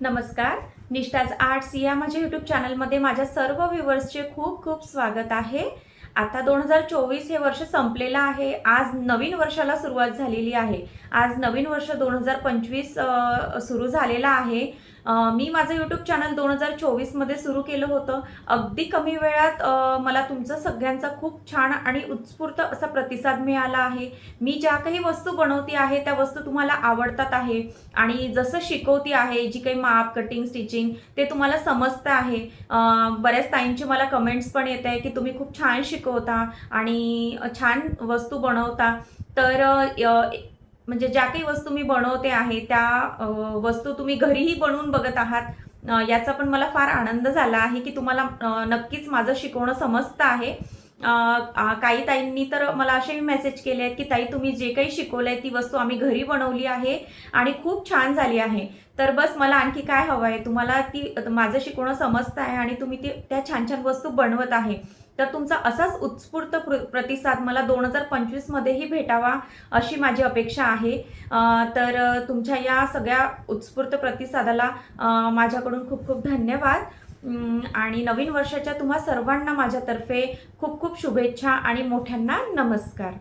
नमस्कार. निष्ठाज आर्ट्स या माझ्या यूट्यूब चॅनलमध्ये माझ्या सर्व व्ह्यूवर्सचे खूप खूप स्वागत आहे. आता 2024 हे वर्ष संपलेलं आहे. आज नवीन वर्षाला सुरुवात झालेली आहे. आज नवीन वर्ष 2025 सुरू झालेलं आहे. मी माझं यूट्यूब चॅनल 2024 मध्ये सुरू केलं होतं. अगदी कमी वेळात मला तुमचं सगळ्यांचा खूप छान आणि उत्स्फूर्त असा प्रतिसाद मिळाला आहे. मी ज्या काही वस्तू बनवते आहे त्या वस्तू तुम्हाला आवडतात आहे आणि जसं शिकवते आहे, जी काही माप, कटिंग, स्टिचिंग ते तुम्हाला समजतं आहे. बऱ्याच ताईंचे मला कमेंट्स पण येत आहे की तुम्ही खूप छान शिकवता आणि छान वस्तू बनवता. तर म्हणजे ज्या काही वस्तू मी बनवते आहे त्या वस्तू तुम्ही घरीही बनवून बघत आहात. याचा पण मला फार आनंद झाला आहे की तुम्हाला नक्कीच माझं शिकवणं समजतं आहे. काही ताईंनी तर मला असे मेसेज केले आहेत की ताई तुम्ही जे काही शिकवलंय ती वस्तू आम्ही घरी बनवली आहे आणि खूप छान झाली आहे. तर बस मला आणखी काय हवं आहे, तुम्हाला ती माझं शिकवणं समजतं आहे आणि तुम्ही त्या छान छान वस्तू बनवत आहे. तर तुमचा असाच उत्स्फूर्त प्रतिसाद मला 2025 मध्येही भेटावा अशी माझी अपेक्षा आहे. तर तुमच्या या सगळ्या उत्स्फूर्त प्रतिसादाला माझ्याकडून खूप खूप धन्यवाद. आणि नवीन वर्षाच्या तुम्हा सर्वांना माझ्यातर्फे खूप खूप शुभेच्छा आणि मोठ्यांना नमस्कार.